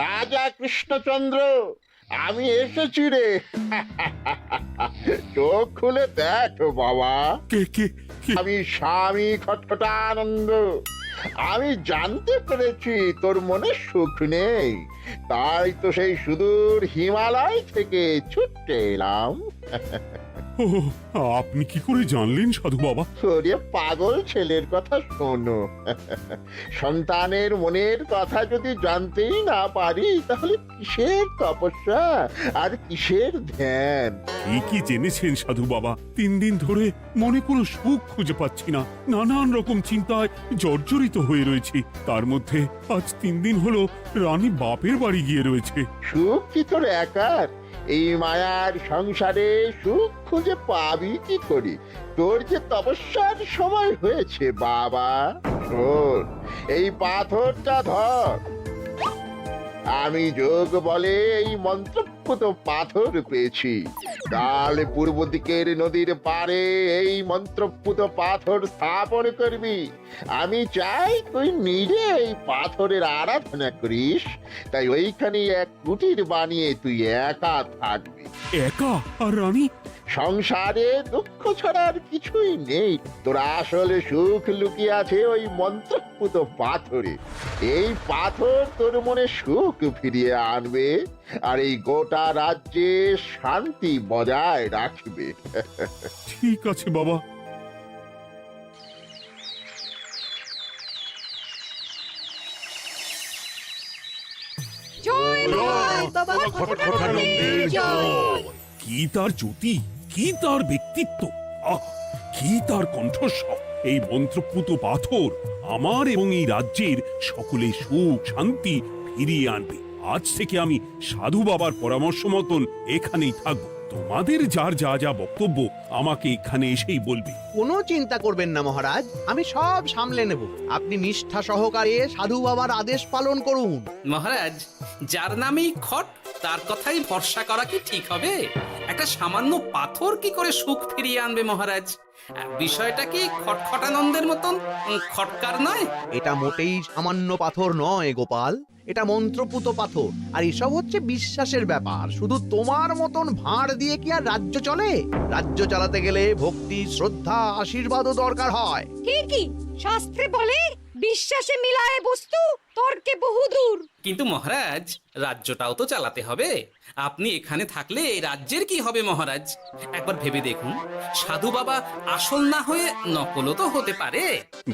রাজা কৃষ্ণচন্দ্র, আমি এসেছি রে। চোখ খুলে দেখো বাবা, কে কে কে? আমি স্বামী খটখটানন্দ। আমি জানতে পেরেছি তোর মনে সুখ নেই, তাই তো সেই সুদূর হিমালয় থেকে ছুটে এলাম। ও, আপনি কি করে জানলেন সাধু বাবা? ওরে পাগল ছেলের কথা শোনো। সন্তানের মনের কথা যদি জানতেই না পারি, তাহলে কিসের তপস্যা আর কিসের ধ্যান? কি কি জেনেছেন সাধু বাবা? 3 দিন ধরে মনে কোনো সুখ খুঁজে পাচ্ছি না, নানান রকম চিন্তায় জর্জরিত হয়ে রয়েছি। তার মধ্যে আজ 3 দিন হলো রানী বাপের বাড়ি গিয়ে রয়েছে। সুখ কি তোর একার? এই মায়ার সংসারে সুখ খুঁজে পাবি কি করি? তোর যে তপস্যার সময় হয়েছে বাবা। শোন, এই পাথরটা ধর। আমি যোগ বলে এই মন্ত্রপুত পাথর পেয়েছি। কাল পূর্ব দিকের নদীর পাড়ে এই মন্ত্রপুত পাথর স্থাপন করবি। আমি চাই তুই নিজে এই পাথরের আরাধনা করিস। তাই ওইখানে এক কুটির বানিয়ে তুই একা থাকবি। একা? আর রানী? সংসারে দুঃখ ছাড়ার কিছুই নেই। তোর আসলে সুখ লুকিয়ে আছে ওই মন্ত্রপুত পাথরে। এই পাথর তোর মনে সুখ ফিরিয়ে আনবে আর এই গোটা রাজ্যে শান্তি বজায় রাখবে। ঠিক আছে বাবা। জয় বাবা খটখটানন্দের জয়। কি তার জ্যোতি, কি তার ব্যক্তিত্ব, আহ, কি তার কণ্ঠস্বর! এই মন্ত্রপুত পাথর আমার এবং এই রাজ্যের সকলে সুখ শান্তি ফিরিয়ে আনবে। আজ থেকে আমি সাধু বাবার পরামর্শ মতন এখানেই থাকবো। তোমাদের যার যা যা বক্তব্য আমাকে এখানে এসেই বলবে। কোনো চিন্তা করবেন না মহারাজ, আমি সব সামলে নেব। আপনি নিষ্ঠা সহকারে সাধু বাবার আদেশ পালন করুন। মহারাজ, যার নামেই খট তার কথাই ভরসা করা কি ঠিক হবে? একটা সামান্য পাথর কি করে সুখ ফিরিয়ে আনবে মহারাজ? বিষয়টা কি খটখটানন্দের মতন খটকার নয়? এটা মোটেই সামান্য পাথর নয় গোপাল, এটা মন্ত্রপুত পাথর। আর এসব হচ্ছে বিশ্বাসের ব্যাপার। শুধু তোমার মতন ভাঁড় দিয়ে কি আর রাজ্য চলে? রাজ্য চালাতে গেলে ভক্তি, শ্রদ্ধা, আশীর্বাদও দরকার হয়। ঠিকই, শাস্ত্রে বলে বিশ্বাসে মিলায় বস্তু তর্কে বহুদূর। কিন্তু মহারাজ, রাজ্যটাও তো চালাতে হবে। আপনি এখানে থাকলে এই রাজ্যের কি হবে মহারাজ? একবার ভেবে দেখুন, সাধু বাবা আসল না হয়ে নকলও তো হতে পারে।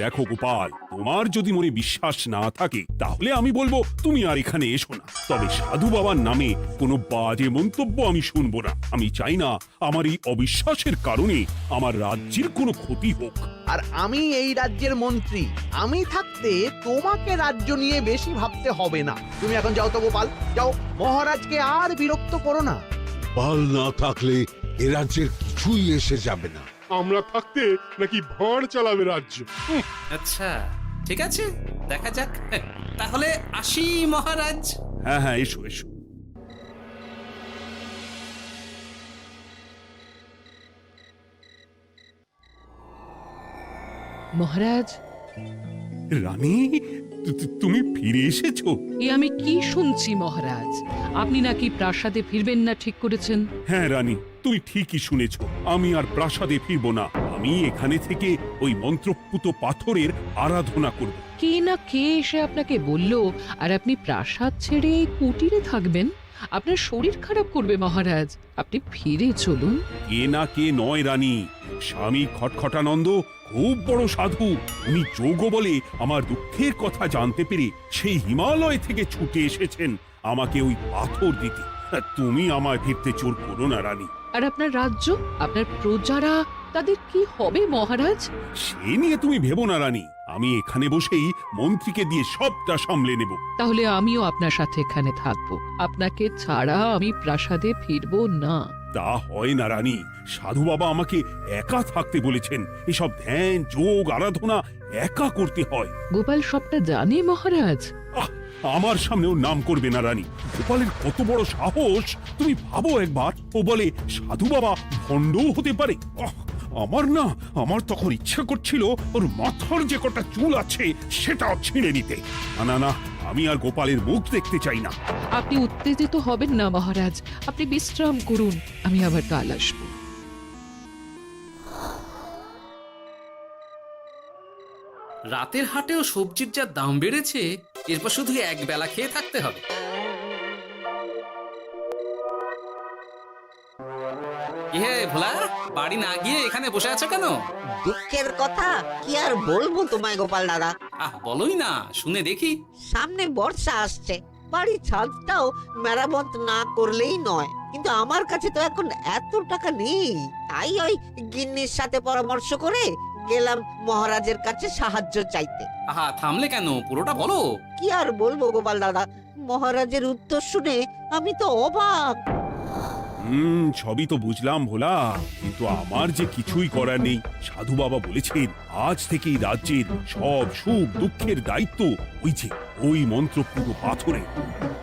দেখো গোপাল, তোমার যদি মনে বিশ্বাস না থাকে তাহলে আমি বলবো তুমি আর এখানে এসো না। তবে সাধু বাবার নামে কোনো বাজে মন্তব্য আমি শুনবো না। আমি চাই না আমার এই অবিশ্বাসের কারণে আমার রাজ্যের কোনো ক্ষতি হোক। আর আমি এই রাজ্যের মন্ত্রী, আমি থাকতে তোমাকে রাজ্য নিয়ে বেশি ভাবতে হবে না। তুমি এখন যাও তো গোপাল, যাও। মহারাজকে আর বিরক্ত করো না। পাল না থাকলে এ রাজ্যের কিছুই এসে যাবে না। আমরা থাকতে নাকি ভাঁড় চালাবে রাজ্য? আচ্ছা, ঠিক আছে, দেখা যাক। তাহলে আসি মহারাজ। হ্যাঁ হ্যাঁ, এসো এসো। মহারাজ, রানী, তুমি ফিরে এসেছো? এ আমি কি শুনছি মহারাজ? আপনি নাকি প্রাসাদে ফিরবেন না ঠিক করেছেন? হ্যাঁ রানী, তুমি ঠিকই শুনেছ। আমি আর প্রাসাদে ফিরবো না। আমি এখানে থেকে ওই মন্ত্রপুত পাথরের আরাধনা করব। কে না কে এসে আপনাকে বলল আর আপনি প্রাসাদ ছেড়ে এই কুটিরে থাকবেন? আপনার শরীর খারাপ করবে মহারাজ, আপনি ফিরে চলুন। কে না কে নয় রানী, স্বামী খটখটানন্দ খুব বড় সাধু। উনি যোগ বলে আমার দুঃখের কথা জানতে পেরে সেই হিমালয় থেকে ছুটে এসেছেন আমাকে ওই পাথর দিতে। তুমি আমায় ফিরতে জোর করো না রানী। আর আপনার রাজ্য, আপনার প্রজারা, তাদের কি হবে মহারাজ? সে নিয়ে তুমি ভেবো না রানী, আমি এখানে বসেই মন্ত্রীকে দিয়ে সবটা সামলে নেব। তাহলে আমিও আপনার সাথে এখানে থাকবো। আপনাকে ছাড়া আমি প্রাসাদে ফিরবো না। তা হয় না রানী, সাধু বাবা আমাকে একা থাকতে বলেছেন। এসব ধ্যান যোগ আরাধনা একা করতে হয়। গোপাল সবটা জানে মহারাজ। আমার সামনেও নাম করবে না রানী। গোপালের কত বড় সাহস তুমি ভাবো একবার। ও বলে সাধু বাবা ভণ্ডও হতে পারে। আমার তখন ইচ্ছা করছিল ওর মাথার যে কটা চুল আছে সেটাও ছিঁড়ে নিতে। না না, আমি আর গোপালের মুখ দেখতে চাই না। আপনি উত্তেজিত হবেন না মহারাজ, আপনি বিশ্রাম করুন, আমি আবার কাল আসবো। রাতের হাটেও সবজির যা দাম বেড়েছে, এরপর শুধু এক বেলা খেয়ে থাকতে হবে। হে ভোলা, বাড়ি না গিয়ে এখানে বসে আছো কেন? দুঃখের কথা কি আর বলবো তোমায় গোপাল দাদা। বলোই না, শুনে দেখি। সামনে বর্ষা আসছে, বাড়ির ছাদটাও মেরামত না করলেই নয়, কিন্তু আমার কাছে তো এখন এত টাকা নেই। তাই ওই গিন্নির সাথে পরামর্শ করে গেলাম মহারাজের কাছে সাহায্য চাইতে। থামলে কেন, পুরোটা বলো। কি আর বলবো গোপাল দাদা, মহারাজের উত্তর শুনে আমি তো অবাক। সবই তো বুঝলাম ভোলা, কিন্তু আমার যে কিছুই করার নেই। সাধু বাবা বলেছেন আজ থেকেই রাজ্যের সব সুখ দুঃখের দায়িত্ব ওই মন্ত্রপুত পাথরে।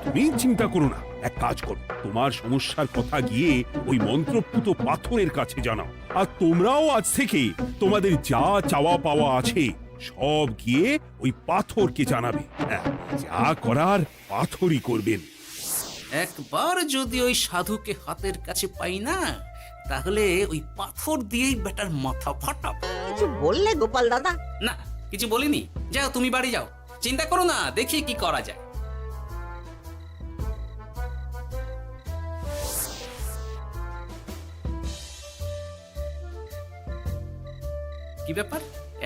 তুমি চিন্তা করো না, এক কাজ করো, তোমার সমস্যার কথা গিয়ে ওই মন্ত্রপুত পাথরের কাছে জানাও। আর তোমরাও আজ থেকে তোমাদের যা চাওয়া পাওয়া আছে সব গিয়ে ওই পাথরকে জানাবে। যা করার পাথরই করবেন। একবার যদি ওই সাধুকে হাতের কাছে পাই না, তাহলে ওই পাথর দিয়েই বেটার মাথা ফাটাবো। কিছু বললে গোপাল দাদা? না, কিছু বলিনি। যাও, তুমি বাড়ি যাও, চিন্তা করো না, দেখি কি করা যায়। কি ব্যাপার,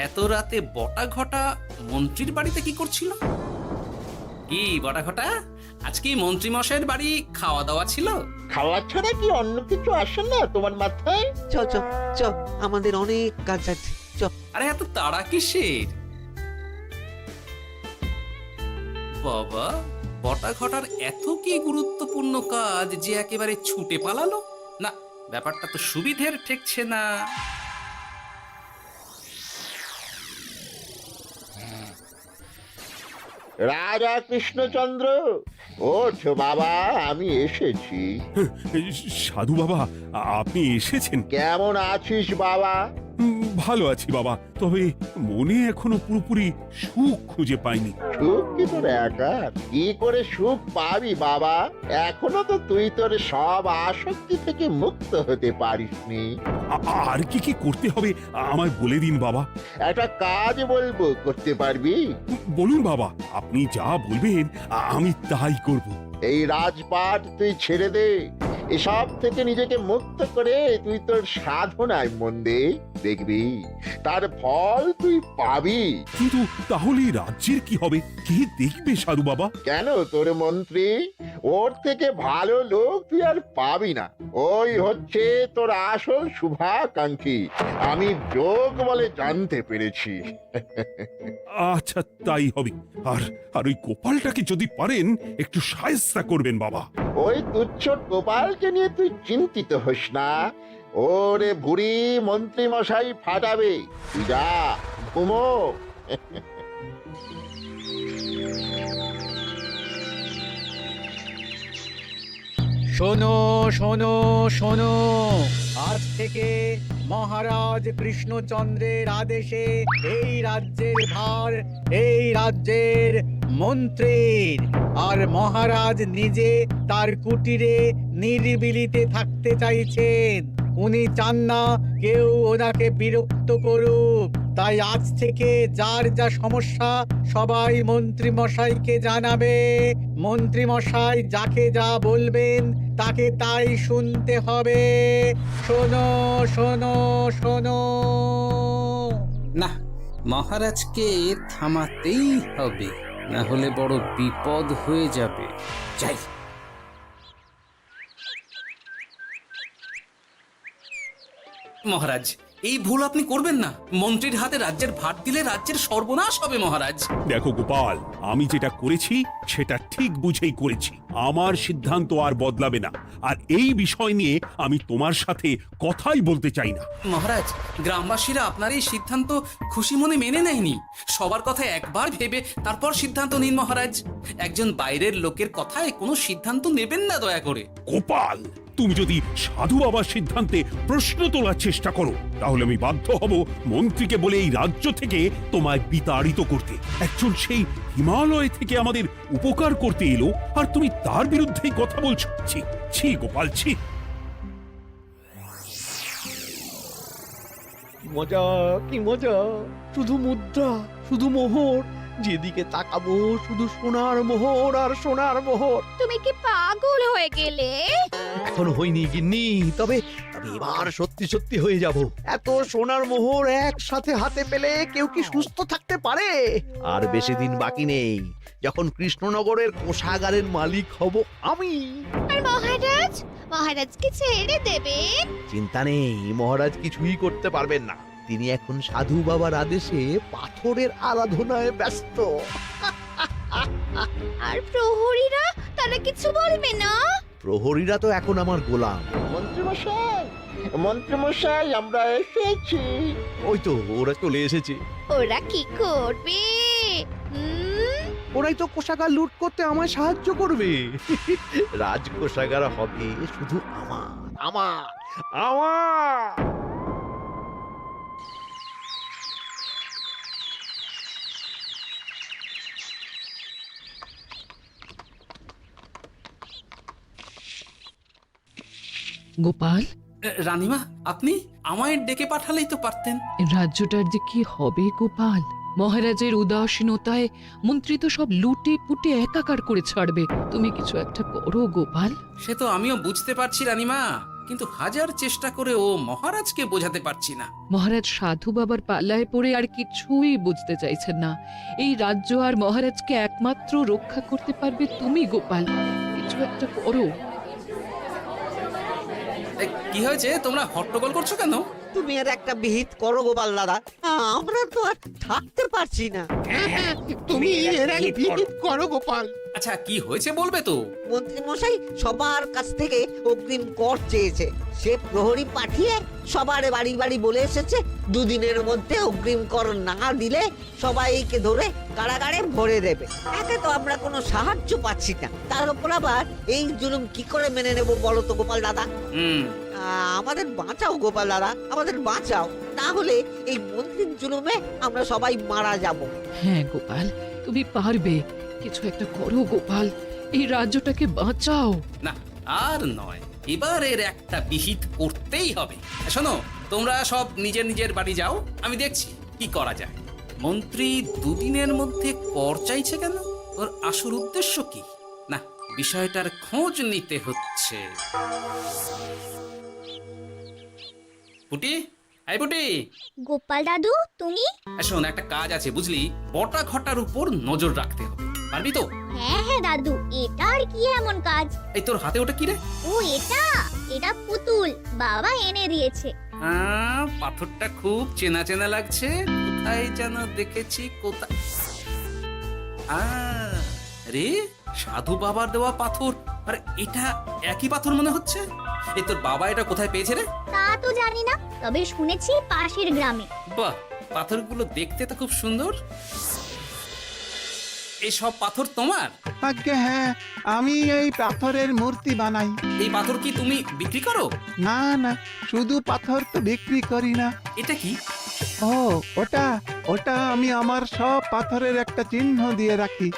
এত রাতে বটা ঘটা মন্ত্রীর বাড়িতে কি করছিল? কি বটা ঘটা, আজকে মন্ত্রী মশাইয়ের বাড়ি খাওয়া দাওয়া ছিল? খাওয়া ছাড়া কি অন্য কিছু আসে না তোমার মাথায়? চ চ চ, আমাদের অনেক কাজ আছে, চ। আরে এত তাড়া কিসের? বাবা, বটা ঘটার এত কি গুরুত্বপূর্ণ কাজ যে একেবারে ছুটে পালালো? না, ব্যাপারটা তো সুবিধের ঠেকছে না। রাজা কৃষ্ণচন্দ্র, ওঠো বাবা, আমি এসেছি। সাধু বাবা, আপনি এসেছেন? কেমন আছিস বাবা? ভালো আছি বাবা, তবে মনে এখনো পুরোপুরি সুখ খুঁজে পাইনি। সুখ কি তোর একা? কি করে সুখ পাবি বাবা? এখনো তো তুই তোর সব আসক্তি থেকে মুক্ত হতে পারিসনি। আর কি কি করতে হবে আমায় বলে দিন বাবা। একটা কাজ বলবো, করতে পারবি? বলুন বাবা, আপনি যা বলবেন আমি তাই করব। এই রাজপাট তুই ছেড়ে দে, এসব থেকে নিজেকে মুক্ত করে তুই তোর সাধনায় মন দে, দেখবি তার ফল তুই পাবি। কিন্তু তাহলে রাজ্যের কি হবে? কে দেখবে সাধু বাবা? কেন, তোর মন্ত্রী? ওর থেকে ভালো লোক তুই আর পাবি না। ওই হচ্ছে তোর আসল শুভাকাঙ্ক্ষী, আমি যোগ বলে জানতে পেরেছি। আচ্ছা, তাই হবে। আর আর ওই গোপালটাকে যদি পারেন একটু সাহায্য করবেন বাবা। ওই তুচ্ছ গোপালকে নিয়ে তুই চিন্তিত হোস না, ওরে বুড়ি মন্ত্রী মশাই ফাটাবে। তুই যা, ঘুমো। শোনো শোনো শোনো, আজ থেকে মহারাজ কৃষ্ণচন্দ্রের আদেশে এই রাজ্যের ভার এই রাজ্যের মন্ত্রীর। আর মহারাজ নিজে তার কুটিরে নিরিবিলিতে থাকতে চাইছেন। উনি চান না কেউ ওনাকে বিরক্ত করুক। তাই আজ থেকে যার যা সমস্যা সবাই মন্ত্রী মশাইকে জানাবে। মন্ত্রী মশাই যাকে যা বলবেন তাকে তাই শুনতে হবে। শোনো শোনো শোনো। না, মহারাজকে থামাতেই হবে, না হলে বড় বিপদ হয়ে যাবে। যাই। মহারাজ, এই ভুল আপনি করবেন না। মন্ত্রীর হাতে রাজ্যের ভার দিলে রাজ্যের সর্বনাশ হবে মহারাজ। দেখো গোপাল, আমি যেটা করেছি সেটা ঠিক বুঝেই করেছি। আমার সিদ্ধান্ত আর বদলাবে না। আর এই বিষয় নিয়ে আমি তোমার সাথে কথাই বলতে চাই না। মহারাজ, গ্রামবাসীরা আপনার এই সিদ্ধান্ত খুশি মনে মেনে নেয়নি। সবার কথা একবার ভেবে তারপর সিদ্ধান্ত নিন মহারাজ। একজন বাইরের লোকের কথায় কোনো সিদ্ধান্ত নেবেন না দয়া করে। গোপাল, তুমি যদি সাধু বাবার সিদ্ধান্তে প্রশ্ন তোলার চেষ্টা করো তাহলে আমি বাধ্য হব মন্ত্রীকে বলে এই রাজ্য থেকে তোমায় বিতাড়িত করতে। একজন সেই হিমালয় থেকে আমাদের উপকার করতে এলো আর তুমি তার বিরুদ্ধেই কথা বলছো। ছি ছি গোপাল, ছি। মজা, কি মজা! শুধু মুদ্রা, শুধু মোহর, যেদিকে তাকাবো শুধু সোনার মোহর আর সোনার মোহর। তুমি কি পাগল হয়ে গেলে? এখন হইনি গিন্নি, তবে এবার সত্যি সত্যি হয়ে যাব। এত সোনার মোহর একসাথে হাতে পেলে কেউ কি সুস্থ থাকতে পারে? আর বেশি দিন বাকি নেই যখন কৃষ্ণনগরের কোষাগারের মালিক হব আমি। আর মহারাজ, মহারাজকে ছেড়ে দেবেন? চিন্তা নেই, মহারাজ কিছুই করতে পারবেন না। তিনি এখন সাধু বাবার আদেশে পাথরের আরাধনায় ব্যস্ত। আর প্রহরীরা, তারা কিছু বলবে না? প্রহরীরা তো এখন আমার গোলাম। মন্ত্রীমশাই, মন্ত্রীমশাই, আমরা এসেছি। ওই তো ওরা চলে এসেছে। ওরা কি করবে? ওরাই তো কোষাগার লুট করতে আমায় সাহায্য করবে। রাজ কোষাগার হবে শুধু আমার, আমার, আমার। গোপাল, রানীমা, আপনি আমায় ডেকে পাঠালেই তো পারতেন। রাজ্যটার যে কি হবে গোপাল? মহারাজের উদাসীনতায় মন্ত্রী তো সব লুটে পুটে একাকার করে ছাড়বে। তুমি কিছু একটা করো গোপাল। সে তো আমিও বুঝতে পারছি রানীমা, কিন্তু হাজার চেষ্টা করে ও মহারাজকে বোঝাতে পারছি না। মহারাজ সাধু বাবার পাল্লায় পড়ে আর কিছুই বুঝতে চাইছেন না। এই রাজ্য আর মহারাজকে একমাত্র রক্ষা করতে পারবে তুমি গোপাল। কিছু একটা করো। কি হয়েছে? তোমরা হট্টগোল করছো কেন? তুমি আর একটা বিহিত করো গোপাল দাদা, আমরা তো আর থাকতে পারছি না। তুমি এর এক বিহিত করো গোপাল। আচ্ছা, কি হয়েছে বলবে তো? মন্ত্রী মশাই সবার কাছ থেকে অগ্রিম কর চেয়েছে। সে প্রহরী পাঠিয়ে সবার বাড়ি বাড়ি বলে এসেছে দুদিনের মধ্যে অগ্রিম কর না দিলে সবাইকে ধরে কারাগারে ভরে দেবে। একে তো আমরা কোনো সাহায্য পাচ্ছি না, তার উপর আবার এই জুলুম কি করে মেনে নেব বলো তো গোপাল দাদা? আমাদের বাঁচাও গোপাল দাদা, আমাদের বাঁচাও, না হলে এই মন্ত্রীর জুলুমে আমরা সবাই মারা যাব। হ্যাঁ গোপাল, তুমি পারবে। কিছু একটা করো গোপাল, এই রাজ্যটাকে বাঁচাও। না, আর নয়, এবার এর একটা বিহিত করতেই হবে। শোনো, তোমরা সব নিজের নিজের বাড়ি যাও, আমি দেখছি কি করা যায়। মন্ত্রী দুদিনের মধ্যে কর চাইছে কেন? ওর আসল উদ্দেশ্য কি? না, বিষয়টার খোঁজ নিতে হচ্ছে। পুটি, এই পুটি। গোপাল দাদু, তুমি? শোন, একটা কাজ আছে বুঝলি, বটা ঘটার উপর নজর রাখতে হবে। পারবি তো? হ্যাঁ হ্যাঁ দাদু, এটা আর কি এমন কাজ? এই তোর হাতে ওটা কি রে? ও এটা পুতুল, বাবা এনে দিয়েছে। পাথরটা খুব চেনা চেনা লাগছে, কোথায় যেন দেখেছি। কোথায়? রে, সাধু বাবার দেওয়া পাথর। আর এটা একই পাথর মনে হচ্ছে। এই তোর বাবা এটা কোথায় পেয়েছে রে? তা তো জানি না, তবে শুনেছি পাশের গ্রামে। বাহ, পাথরগুলো দেখতে তো খুব সুন্দর। এই সব পাথর তোমার? আজ্ঞে হ্যাঁ, আমি এই পাথরের মূর্তি বানাই। এই পাথর কি তুমি বিক্রি করো? না না, শুধু পাথর তো বিক্রি করি না। এটা কি? ও, ওটা আমি আমার সব পাথরের একটা চিহ্ন দিয়ে রাখি।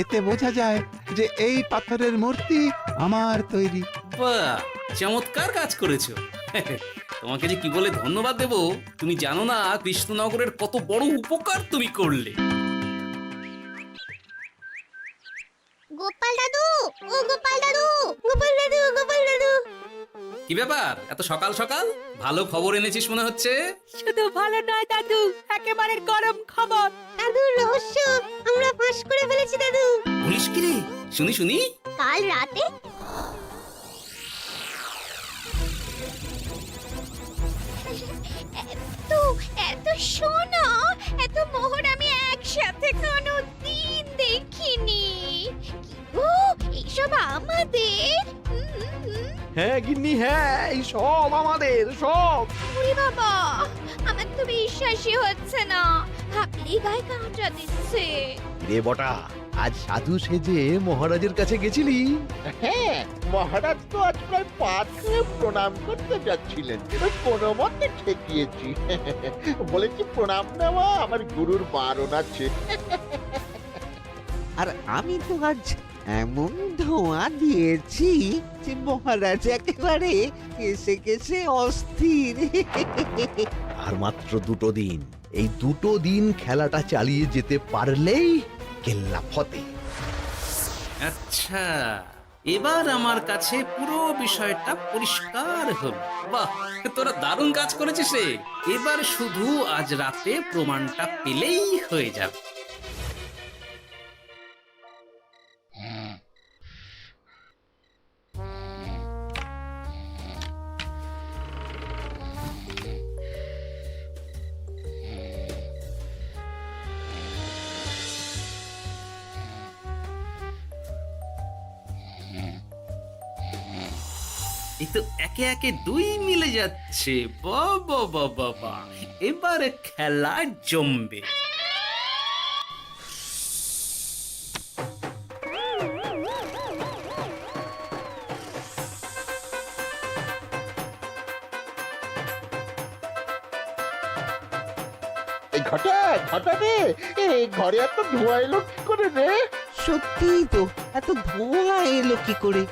এতে বোঝা যায় যে এই পাথরের মূর্তি আমার তৈরি। বাহ, চমৎকার কাজ করেছো। তোমাকে যে কি বলে ধন্যবাদ দেব তুমি জানো না। কৃষ্ণনগরের কত বড় উপকার তুমি করলে। গোপাল দাদু, ও গোপাল দাদু, গোপাল দাদু, গোপাল দাদু। কি ব্যাপার, এত সকাল সকাল? ভালো খবর এনেছিস মনে হচ্ছে। শুধু ভালো নয় দাদু, একেবারে গরম খবর। দাদু, রহস্য আমরা ফাঁস করে ফেলেছি দাদু। বলিস কি রে? শুনি শুনি। কাল রাতে এত সোনা, এত মোহর আমি একসাথে কোনোদিন দেখিনি। এইসব হ্যাঁ গিন্নি হ্যাঁ, এই সব আমাদের সব। ওরে বাবা, আমার তো বিশ্বাসই হচ্ছে না। ভাবলেই গায়ে কাঁটা দিচ্ছে। রে বটা, আজ সাধু সেজে মহারাজের কাছে গেছিলি? হ্যাঁ, মহারাজ তো আজ প্রায় পা ছুঁয়ে প্রণাম করতে যাচ্ছিলেন, কোনো মতে ঠেকিয়েছি। বলেছি প্রণাম নেওয়া আমার গুরুর বারণ আছে। আর আমি তো আজ এমন ধোঁয়া দিয়েছি যে মহারাজ একেবারে কেসে কেসে অস্থির। আর মাত্র 2 দিন, এই 2 দিন খেলাটা চালিয়ে যেতে পারলেই কেল্লা ফতে। আচ্ছা, এবার আমার কাছে পুরো বিষয়টা পরিষ্কার হলো। বাহ, তোরা দারুণ কাজ করেছিস রে। এবার শুধু আজ রাতে প্রমাণটা পেলেই হয়ে যাবে। এই তো একে একে 2 মিলে যাচ্ছে। বাবা বাবা বাবা, এবার খেলা জমবে। এই ঘটা ঘটা রে, এই ঘরে এত ধোঁয়া এলো কি করে রে? সত্যি তো, এত ধোঁয়া এলো কি করে?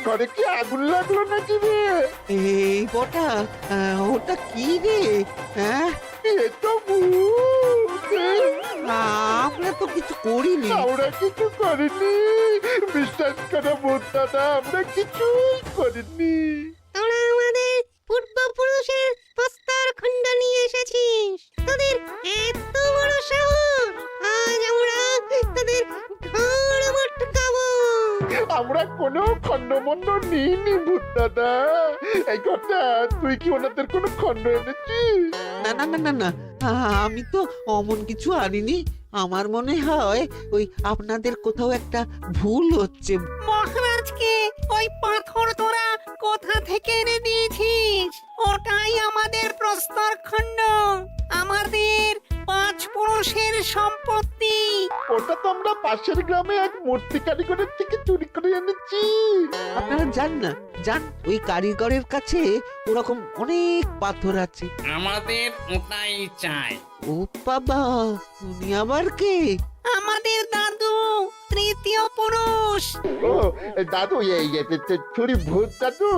ঘরে কি আগুন লাগলো নাকি রে? এই বটা, ওটা কি রে? হ্যাঁ, এ তো ভূত। আমরা তো কিছু করিনি। আমরা কিছু করিনি, বিশ্বাস করো ভূত দাদা, আমরা কিছুই করিনি। তোরা আমাদের পূর্বপুরুষের প্রস্তর খণ্ড নিয়ে এসেছিস। তোদের এত বড় সাহস, আজ আমরা তোদের ঘর মটকাবো। আমরা কোনো খণ্ডমণ্ড নিইনি ভূত দাদা। এই কথা, তুই কি ওনাদের কোনো খণ্ড এনেছিস? না না না না না, আমি তো অমন কিছু আনিনি। আমার মনে হয় ওই আপনাদের কোথাও একটা ভুল হচ্ছে। মহারাজকে ওই পাথর তোরা কোথা থেকে এনে দিয়েছিস? ওটাই আমাদের প্রস্তর খণ্ড, আমাদের 5 পুরুষের সম্পত্তি। ওটা তো আমরা পাশের গ্রামে এক মূর্তি কারিগরের থেকে চুরি করে এনেছি। আপনারা যান না, যান, ওই কারিগরের কাছে ওরকম অনেক পাথর আছে। আমাদের ওটাই চাই। ও বাবা, উনি আবার কে? আমাদের দাদু, তৃতীয় পুরুষ। ও দাদু, এই ছুরি ভূত দাদু,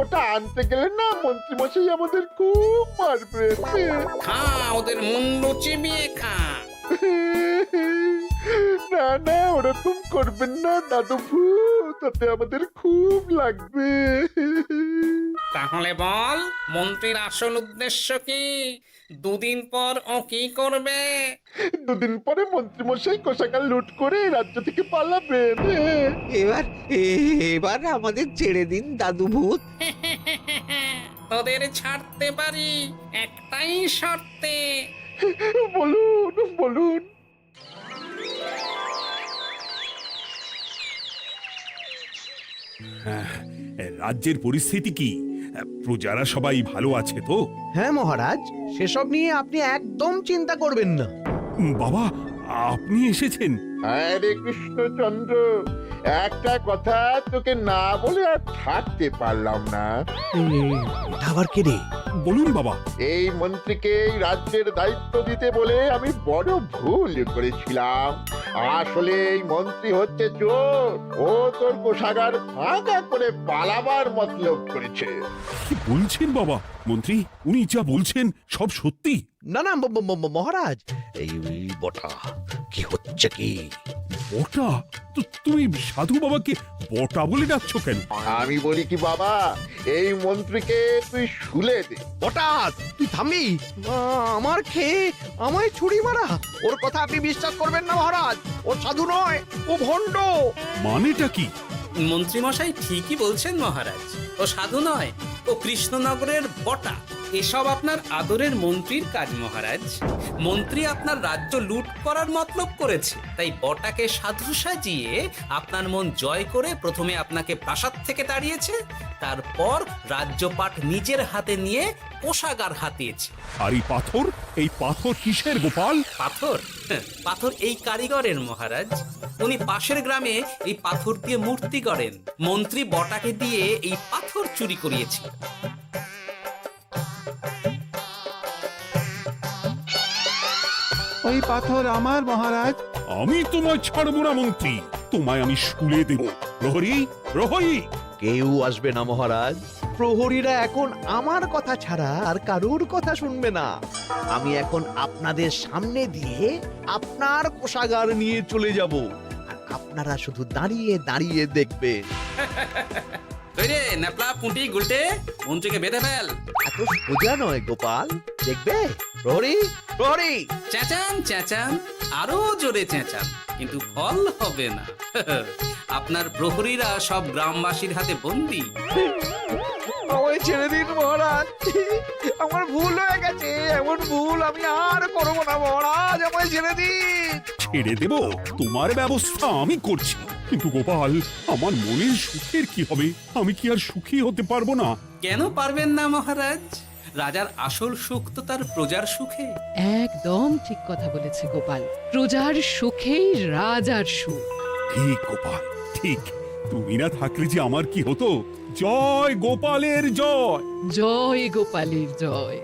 ওটা আনতে গেলে না মন্ত্রী মশাই আমাদের খুব মারবে। খা, ওদের মুন্ডু চিবিয়ে খা। না না, ওরকম করবেন না দাদু ভূত, তাতে আমাদের খুব লাগবে। তাহলে বল, মন্ত্রীর আসল উদ্দেশ্য কি? 2 দিন পর ও কি করবে? 2 দিন পরে মন্ত্রী মশাই কোষাগার লুট করে রাজ্য থেকে পালাবেন। এবার আমাদের ছেড়ে দিন দাদু ভূত। তোদের ছাড়তে পারি একটাই শর্তে। বলুন বলুন। রাজ্যের পরিস্থিতি কি? প্রজারা সবাই ভালো আছে তো? হ্যাঁ মহারাজ, সেসব নিয়ে আপনি একদম চিন্তা করবেন না। বাবা, আপনি এসেছেন? আরে কৃষ্ণচন্দ্র, একটা কথা তোকে না বলে আর থাকতে পারলাম না। এটা আবার কে রে? বলুন বাবা। এই মন্ত্রীকে এই রাজ্যের দায়িত্ব দিতে বলে আমি বড় ভুল করেছিলাম। আসলে এই মন্ত্রী হচ্ছে চোর, ও তোর কোষাগার ফাঁকা করে পালাবার মতলব করেছে। কি বলছেন বাবা? মন্ত্রী, উনি যা বলছেন সব সত্যি? না না মহারাজ, এই বটা কি হচ্ছে কি? বটা? তুমি সাধু বাবাকে বটা বলে ডাকছো কেন? আমি বলি কি বাবা, এই মন্ত্রীকে তুই শুলে দে। বটা, তুই থামবি? আমার খেয়ে আমায় ছুরি মারা? ওর কথা আপনি বিশ্বাস করবেন না মহারাজ, ও সাধু নয়, ও ভণ্ড। মানেটা কি? মন্ত্রী মশাই ঠিকই বলছেন মহারাজ। ও সাধু নয়, ও কৃষ্ণনগরের বটা। এসব আপনার আদরের মন্ত্রীর কাজ মহারাজ। মন্ত্রী আপনার রাজ্য লুট করার মতলব করেছে, তাই বটাকে সাধু সাজিয়ে আপনার মন জয় করে প্রথমে আপনাকে প্রাসাদ থেকে তাড়িয়েছে, তারপর রাজ্যপাট নিজের হাতে নিয়ে কোষাগার হাতিয়েছে। আর এই পাথর কিসের গোপাল? পাথর? পাথর এই কারিগরের মহারাজ। উনি পাশের গ্রামে এই পাথর দিয়ে মূর্তি গড়েন। মন্ত্রী বটাকে দিয়ে এই পাথর চুরি করিয়েছে। ওই পাথর আমার মহারাজ। আমি তোমায় ছাড়বো না মন্ত্রী, তোমায় আমি শুলে দেব। প্রহরী, প্রহরী! কেউ আসবে না মহারাজ। প্রহরীরা এখন আমার কথা ছাড়া আর কারুর কথা শুনবে না। আমি এখন আপনাদের সামনে দিয়ে আপনার কোষাগার নিয়ে চলে যাব, আর আপনারা শুধু দাঁড়িয়ে দাঁড়িয়ে দেখবেন। রে ন্যাপলা পুঁটি গুলটে, মন্ত্রীকে বেঁধে ফেল। এত সোজা নয় গোপাল, দেখবে? প্রহরী, প্রহরী! চেঁচান চেঁচান, আরো জোরে চেঁচান, কিন্তু ফল হবে না। আপনার প্রহরীরা সব গ্রামবাসীর হাতে বন্দী। আমায় ছেড়ে দিন মহারাজ, আমার ভুল হয়ে গেছে। এমন ভুল আমি আর করবো না মহারাজ, আমায় ছেড়ে দিন। ছেড়ে দেব? তোমার ব্যবস্থা আমি করছি। কিন্তু গোপাল, আমার মনের সুখের কি হবে? আমি কি আর সুখী হতে পারবো না? কেন পারবেন না মহারাজ? রাজার আসল সুখ তো তার প্রজার সুখে। একদম ঠিক কথা বলেছে গোপাল। প্রজার সুখেই রাজার সুখ। ঠিক গোপাল, ঠিক। তুমি না থাকলে যে আমার কি হতো? জয় গোপালের জয়! জয় গোপালের জয়।